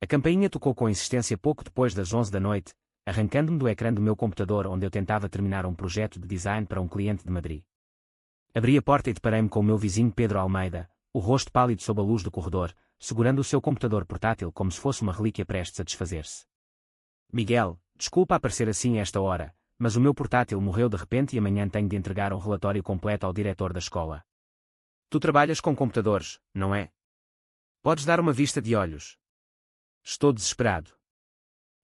A campainha tocou com insistência pouco depois das 11 da noite, arrancando-me do ecrã do meu computador onde eu tentava terminar um projeto de design para um cliente de Madrid. Abri a porta e deparei-me com o meu vizinho Pedro Almeida, o rosto pálido sob a luz do corredor, segurando o seu computador portátil como se fosse uma relíquia prestes a desfazer-se. Miguel, desculpa aparecer assim a esta hora, mas o meu portátil morreu de repente e amanhã tenho de entregar um relatório completo ao diretor da escola. Tu trabalhas com computadores, não é? Podes dar uma vista de olhos. Estou desesperado.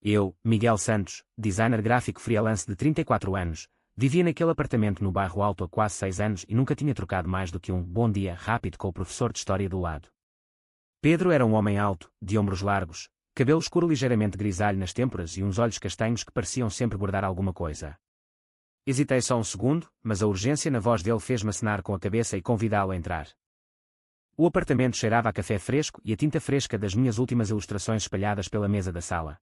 Eu, Miguel Santos, designer gráfico freelance de 34 anos, vivia naquele apartamento no bairro Alto há quase 6 anos e nunca tinha trocado mais do que um bom dia rápido com o professor de história do lado. Pedro era um homem alto, de ombros largos, cabelo escuro ligeiramente grisalho nas têmporas e uns olhos castanhos que pareciam sempre guardar alguma coisa. Hesitei só um segundo, mas a urgência na voz dele fez-me acenar com a cabeça e convidá-lo a entrar. O apartamento cheirava a café fresco e a tinta fresca das minhas últimas ilustrações espalhadas pela mesa da sala.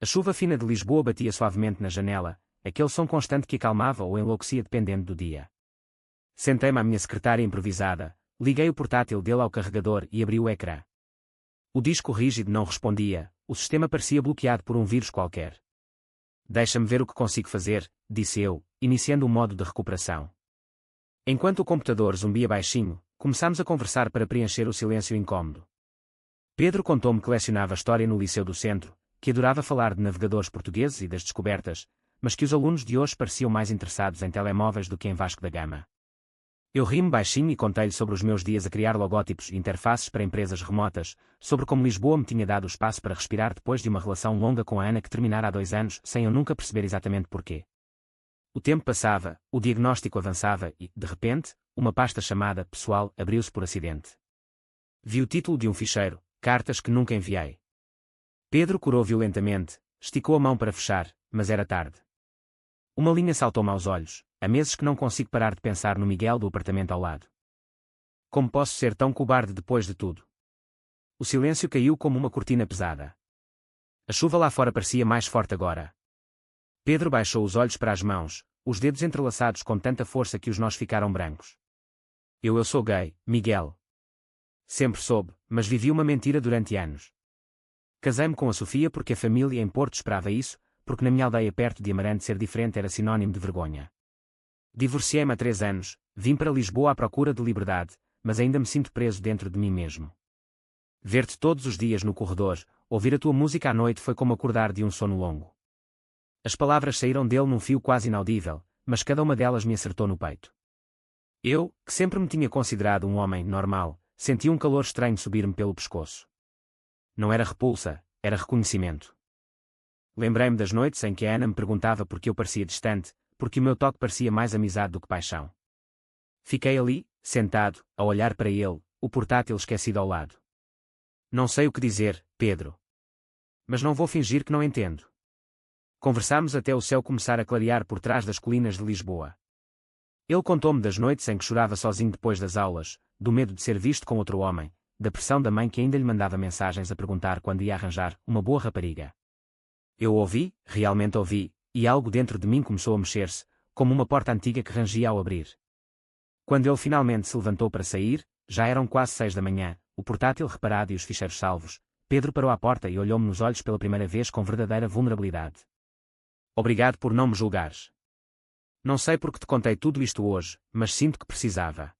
A chuva fina de Lisboa batia suavemente na janela, aquele som constante que acalmava ou enlouquecia dependendo do dia. Sentei-me à minha secretária improvisada, liguei o portátil dele ao carregador e abri o ecrã. O disco rígido não respondia, o sistema parecia bloqueado por um vírus qualquer. Deixa-me ver o que consigo fazer, disse eu, iniciando o modo de recuperação. Enquanto o computador zumbia baixinho, começámos a conversar para preencher o silêncio incômodo. Pedro contou-me que lecionava História no Liceu do Centro, que adorava falar de navegadores portugueses e das descobertas, mas que os alunos de hoje pareciam mais interessados em telemóveis do que em Vasco da Gama. Eu ri-me baixinho e contei-lhe sobre os meus dias a criar logótipos e interfaces para empresas remotas, sobre como Lisboa me tinha dado o espaço para respirar depois de uma relação longa com a Ana que terminara há 2 anos, sem eu nunca perceber exatamente porquê. O tempo passava, o diagnóstico avançava e, de repente, uma pasta chamada Pessoal abriu-se por acidente. Vi o título de um ficheiro, cartas que nunca enviei. Pedro corou violentamente, esticou a mão para fechar, mas era tarde. Uma linha saltou-me aos olhos, há meses que não consigo parar de pensar no Miguel do apartamento ao lado. Como posso ser tão cobarde depois de tudo? O silêncio caiu como uma cortina pesada. A chuva lá fora parecia mais forte agora. Pedro baixou os olhos para as mãos, os dedos entrelaçados com tanta força que os nós ficaram brancos. Eu sou gay, Miguel. Sempre soube, mas vivi uma mentira durante anos. Casei-me com a Sofia porque a família em Porto esperava isso, porque na minha aldeia perto de Amarante ser diferente era sinónimo de vergonha. Divorciei-me há 3 anos, vim para Lisboa à procura de liberdade, mas ainda me sinto preso dentro de mim mesmo. Ver-te todos os dias no corredor, ouvir a tua música à noite foi como acordar de um sono longo. As palavras saíram dele num fio quase inaudível, mas cada uma delas me acertou no peito. Eu, que sempre me tinha considerado um homem normal, senti um calor estranho subir-me pelo pescoço. Não era repulsa, era reconhecimento. Lembrei-me das noites em que a Ana me perguntava por que eu parecia distante, porque o meu toque parecia mais amizade do que paixão. Fiquei ali, sentado, a olhar para ele, o portátil esquecido ao lado. Não sei o que dizer, Pedro. Mas não vou fingir que não entendo. Conversámos até o céu começar a clarear por trás das colinas de Lisboa. Ele contou-me das noites em que chorava sozinho depois das aulas, do medo de ser visto com outro homem, da pressão da mãe que ainda lhe mandava mensagens a perguntar quando ia arranjar uma boa rapariga. Eu ouvi, realmente ouvi, e algo dentro de mim começou a mexer-se, como uma porta antiga que rangia ao abrir. Quando ele finalmente se levantou para sair, já eram quase 6 da manhã, o portátil reparado e os ficheiros salvos, Pedro parou à porta e olhou-me nos olhos pela primeira vez com verdadeira vulnerabilidade. Obrigado por não me julgares. Não sei por que te contei tudo isto hoje, mas sinto que precisava.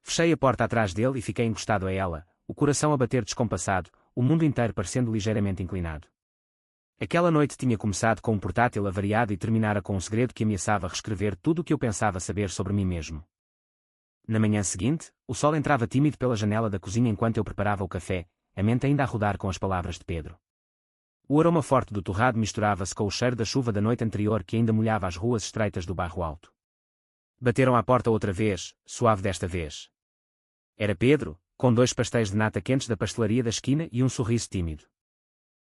Fechei a porta atrás dele e fiquei encostado a ela, o coração a bater descompassado, o mundo inteiro parecendo ligeiramente inclinado. Aquela noite tinha começado com um portátil avariado e terminara com um segredo que ameaçava reescrever tudo o que eu pensava saber sobre mim mesmo. Na manhã seguinte, o sol entrava tímido pela janela da cozinha enquanto eu preparava o café, a mente ainda a rodar com as palavras de Pedro. O aroma forte do torrado misturava-se com o cheiro da chuva da noite anterior que ainda molhava as ruas estreitas do bairro Alto. Bateram à porta outra vez, suave desta vez. Era Pedro, com 2 pastéis de nata quentes da pastelaria da esquina e um sorriso tímido.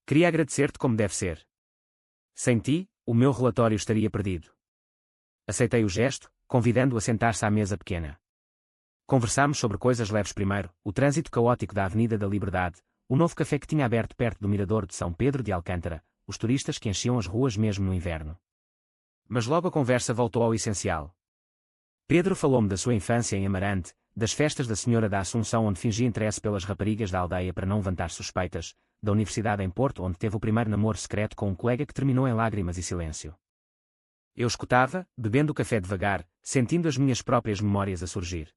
Queria agradecer-te como deve ser. Sem ti, o meu relatório estaria perdido. Aceitei o gesto, convidando-o a sentar-se à mesa pequena. Conversámos sobre coisas leves primeiro, o trânsito caótico da Avenida da Liberdade, o novo café que tinha aberto perto do mirador de São Pedro de Alcântara, os turistas que enchiam as ruas mesmo no inverno. Mas logo a conversa voltou ao essencial. Pedro falou-me da sua infância em Amarante, das festas da Senhora da Assunção onde fingia interesse pelas raparigas da aldeia para não levantar suspeitas, da universidade em Porto, onde teve o primeiro namoro secreto com um colega que terminou em lágrimas e silêncio. Eu escutava, bebendo o café devagar, sentindo as minhas próprias memórias a surgir.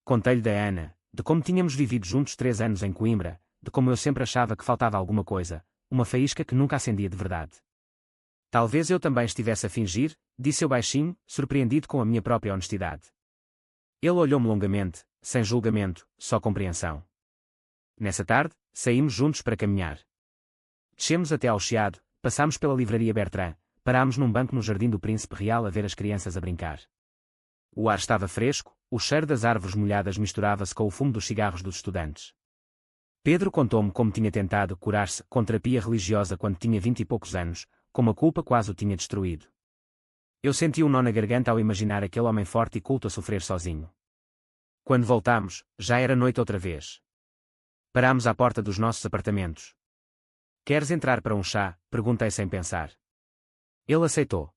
Contei-lhe da Ana, de como tínhamos vivido juntos 3 anos em Coimbra, de como eu sempre achava que faltava alguma coisa, uma faísca que nunca acendia de verdade. Talvez eu também estivesse a fingir, disse eu baixinho, surpreendido com a minha própria honestidade. Ele olhou-me longamente, sem julgamento, só compreensão. Nessa tarde, saímos juntos para caminhar. Descemos até ao Chiado, passámos pela livraria Bertrand, parámos num banco no Jardim do Príncipe Real a ver as crianças a brincar. O ar estava fresco, o cheiro das árvores molhadas misturava-se com o fumo dos cigarros dos estudantes. Pedro contou-me como tinha tentado curar-se com terapia religiosa quando tinha 20 e poucos anos, como a culpa quase o tinha destruído. Eu senti um nó na garganta ao imaginar aquele homem forte e culto a sofrer sozinho. Quando voltámos, já era noite outra vez. Parámos à porta dos nossos apartamentos. Queres entrar para um chá? Perguntei sem pensar. Ele aceitou.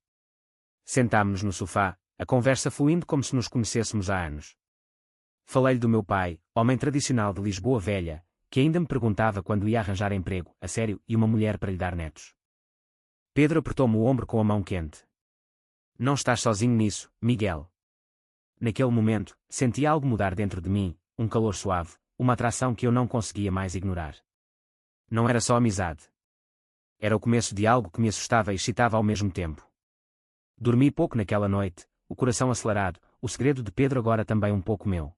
Sentámo-nos no sofá, a conversa fluindo como se nos conhecêssemos há anos. Falei-lhe do meu pai, homem tradicional de Lisboa Velha, que ainda me perguntava quando ia arranjar emprego, a sério, e uma mulher para lhe dar netos. Pedro apertou-me o ombro com a mão quente. Não estás sozinho nisso, Miguel. Naquele momento, senti algo mudar dentro de mim, um calor suave, uma atração que eu não conseguia mais ignorar. Não era só amizade. Era o começo de algo que me assustava e excitava ao mesmo tempo. Dormi pouco naquela noite, o coração acelerado, o segredo de Pedro agora também um pouco meu.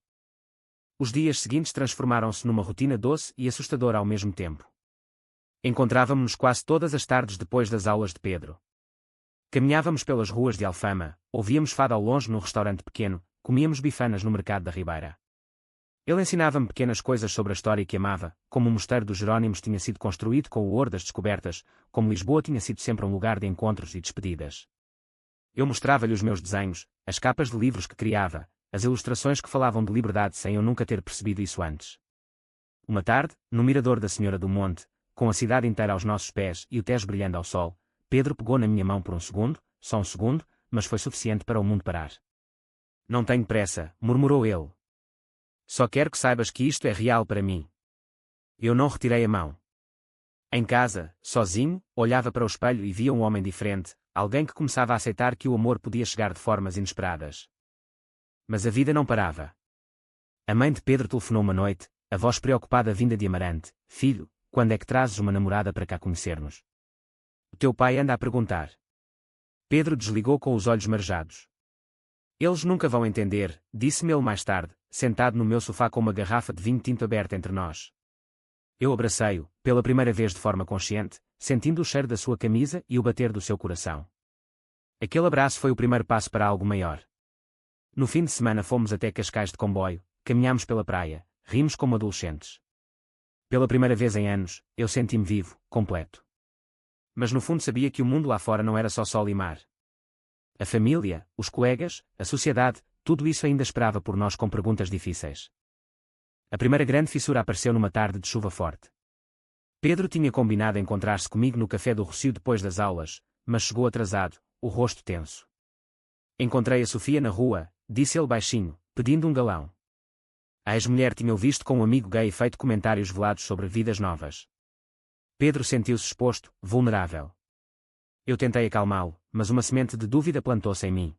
Os dias seguintes transformaram-se numa rotina doce e assustadora ao mesmo tempo. Encontrávamo-nos quase todas as tardes depois das aulas de Pedro. Caminhávamos pelas ruas de Alfama, ouvíamos fado ao longe num restaurante pequeno, comíamos bifanas no mercado da Ribeira. Ele ensinava-me pequenas coisas sobre a história que amava, como o mosteiro dos Jerónimos tinha sido construído com o ouro das descobertas, como Lisboa tinha sido sempre um lugar de encontros e despedidas. Eu mostrava-lhe os meus desenhos, as capas de livros que criava, as ilustrações que falavam de liberdade sem eu nunca ter percebido isso antes. Uma tarde, no mirador da Senhora do Monte, com a cidade inteira aos nossos pés e o Tejo brilhando ao sol, Pedro pegou na minha mão por um segundo, só um segundo, mas foi suficiente para o mundo parar. Não tenho pressa, murmurou ele. Só quero que saibas que isto é real para mim. Eu não retirei a mão. Em casa, sozinho, olhava para o espelho e via um homem diferente, alguém que começava a aceitar que o amor podia chegar de formas inesperadas. Mas a vida não parava. A mãe de Pedro telefonou uma noite, a voz preocupada vinda de Amarante: filho, quando é que trazes uma namorada para cá conhecer-nos? O teu pai anda a perguntar. Pedro desligou com os olhos marejados. Eles nunca vão entender, disse-me ele mais tarde, sentado no meu sofá com uma garrafa de vinho tinto aberta entre nós. Eu abracei-o, pela primeira vez de forma consciente, sentindo o cheiro da sua camisa e o bater do seu coração. Aquele abraço foi o primeiro passo para algo maior. No fim de semana fomos até Cascais de comboio, caminhámos pela praia, rimos como adolescentes. Pela primeira vez em anos, eu senti-me vivo, completo. Mas no fundo sabia que o mundo lá fora não era só sol e mar. A família, os colegas, a sociedade, tudo isso ainda esperava por nós com perguntas difíceis. A primeira grande fissura apareceu numa tarde de chuva forte. Pedro tinha combinado encontrar-se comigo no Café do Rocio depois das aulas, mas chegou atrasado, o rosto tenso. Encontrei a Sofia na rua, disse ele baixinho, pedindo um galão. A ex-mulher tinha-o visto com um amigo gay e feito comentários velados sobre vidas novas. Pedro sentiu-se exposto, vulnerável. Eu tentei acalmá-lo, mas uma semente de dúvida plantou-se em mim.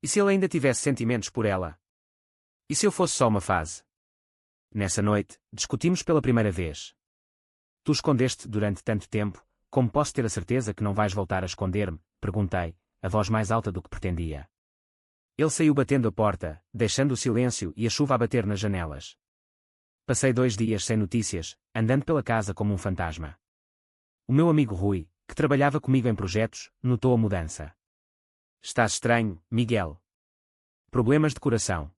E se ele ainda tivesse sentimentos por ela? E se eu fosse só uma fase? Nessa noite, discutimos pela primeira vez. Tu escondeste durante tanto tempo, como posso ter a certeza que não vais voltar a esconder-me? Perguntei, a voz mais alta do que pretendia. Ele saiu batendo a porta, deixando o silêncio e a chuva a bater nas janelas. Passei 2 dias sem notícias, andando pela casa como um fantasma. O meu amigo Rui, que trabalhava comigo em projetos, notou a mudança. Estás estranho, Miguel. Problemas de coração.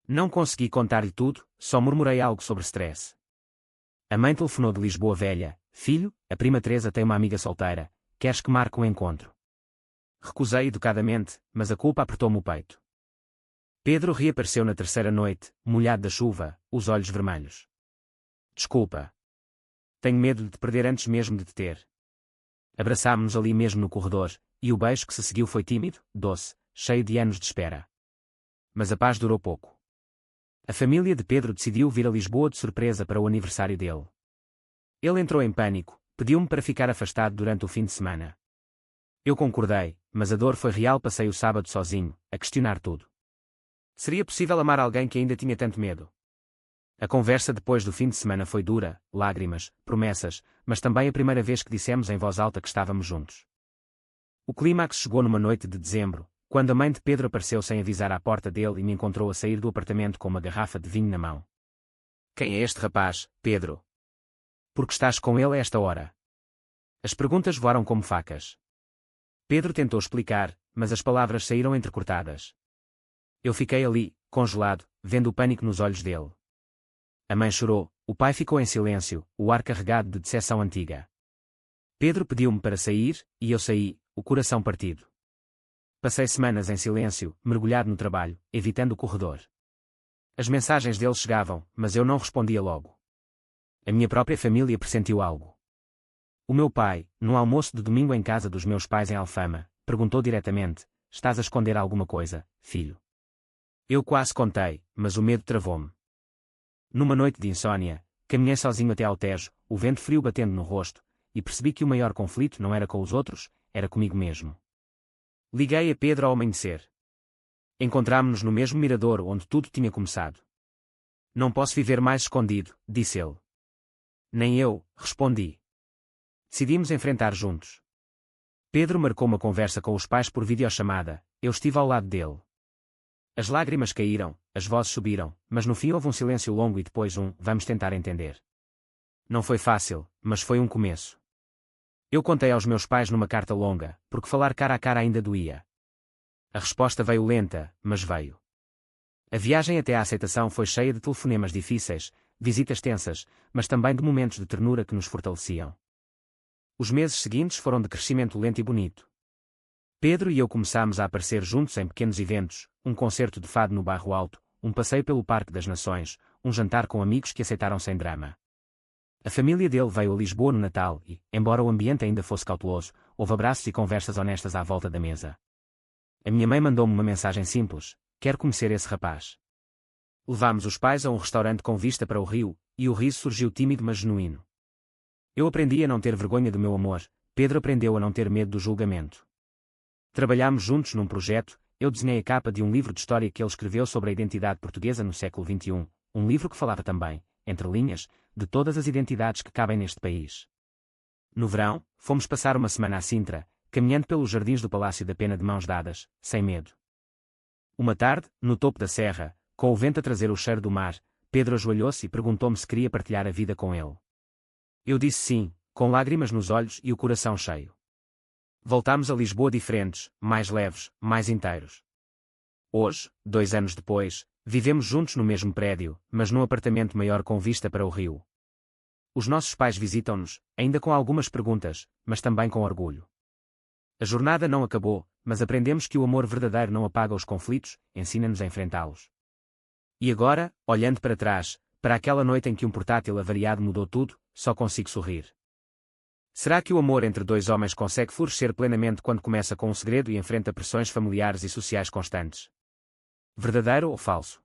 Não consegui contar-lhe tudo, só murmurei algo sobre stress. A mãe telefonou de Lisboa Velha: filho, a prima Teresa tem uma amiga solteira, queres que marque um encontro? Recusei educadamente, mas a culpa apertou-me o peito. Pedro reapareceu na terceira noite, molhado da chuva, os olhos vermelhos. Desculpa. Tenho medo de te perder antes mesmo de te ter. Abraçámo-nos ali mesmo no corredor, e o beijo que se seguiu foi tímido, doce, cheio de anos de espera. Mas a paz durou pouco. A família de Pedro decidiu vir a Lisboa de surpresa para o aniversário dele. Ele entrou em pânico, pediu-me para ficar afastado durante o fim de semana. Eu concordei, mas a dor foi real. Passei o sábado sozinho, a questionar tudo. Seria possível amar alguém que ainda tinha tanto medo? A conversa depois do fim de semana foi dura, lágrimas, promessas, mas também a primeira vez que dissemos em voz alta que estávamos juntos. O clímax chegou numa noite de dezembro, quando a mãe de Pedro apareceu sem avisar à porta dele e me encontrou a sair do apartamento com uma garrafa de vinho na mão. Quem é este rapaz, Pedro? Por que estás com ele a esta hora? As perguntas voaram como facas. Pedro tentou explicar, mas as palavras saíram entrecortadas. Eu fiquei ali, congelado, vendo o pânico nos olhos dele. A mãe chorou, o pai ficou em silêncio, o ar carregado de decepção antiga. Pedro pediu-me para sair, e eu saí, o coração partido. Passei semanas em silêncio, mergulhado no trabalho, evitando o corredor. As mensagens dele chegavam, mas eu não respondia logo. A minha própria família pressentiu algo. O meu pai, num almoço de domingo em casa dos meus pais em Alfama, perguntou diretamente: estás a esconder alguma coisa, filho? Eu quase contei, mas o medo travou-me. Numa noite de insônia, caminhei sozinho até ao Tejo, o vento frio batendo no rosto, e percebi que o maior conflito não era com os outros, era comigo mesmo. Liguei a Pedro ao amanhecer. Encontrámo-nos no mesmo mirador onde tudo tinha começado. Não posso viver mais escondido, disse ele. Nem eu, respondi. Decidimos enfrentar juntos. Pedro marcou uma conversa com os pais por videochamada, eu estive ao lado dele. As lágrimas caíram, as vozes subiram, mas no fim houve um silêncio longo e depois vamos tentar entender. Não foi fácil, mas foi um começo. Eu contei aos meus pais numa carta longa, porque falar cara a cara ainda doía. A resposta veio lenta, mas veio. A viagem até à aceitação foi cheia de telefonemas difíceis, visitas tensas, mas também de momentos de ternura que nos fortaleciam. Os meses seguintes foram de crescimento lento e bonito. Pedro e eu começámos a aparecer juntos em pequenos eventos, um concerto de fado no Bairro Alto, um passeio pelo Parque das Nações, um jantar com amigos que aceitaram sem drama. A família dele veio a Lisboa no Natal e, embora o ambiente ainda fosse cauteloso, houve abraços e conversas honestas à volta da mesa. A minha mãe mandou-me uma mensagem simples: quero conhecer esse rapaz. Levámos os pais a um restaurante com vista para o rio, e o riso surgiu tímido mas genuíno. Eu aprendi a não ter vergonha do meu amor, Pedro aprendeu a não ter medo do julgamento. Trabalhámos juntos num projeto, eu desenhei a capa de um livro de história que ele escreveu sobre a identidade portuguesa no século XXI, um livro que falava também, entre linhas, de todas as identidades que cabem neste país. No verão, fomos passar uma semana a Sintra, caminhando pelos jardins do Palácio da Pena de mãos dadas, sem medo. Uma tarde, no topo da serra, com o vento a trazer o cheiro do mar, Pedro ajoelhou-se e perguntou-me se queria partilhar a vida com ele. Eu disse sim, com lágrimas nos olhos e o coração cheio. Voltámos a Lisboa diferentes, mais leves, mais inteiros. Hoje, 2 anos depois, vivemos juntos no mesmo prédio, mas num apartamento maior com vista para o rio. Os nossos pais visitam-nos, ainda com algumas perguntas, mas também com orgulho. A jornada não acabou, mas aprendemos que o amor verdadeiro não apaga os conflitos, ensina-nos a enfrentá-los. E agora, olhando para trás, para aquela noite em que um portátil avariado mudou tudo, só consigo sorrir. Será que o amor entre 2 homens consegue florescer plenamente quando começa com um segredo e enfrenta pressões familiares e sociais constantes? Verdadeiro ou falso?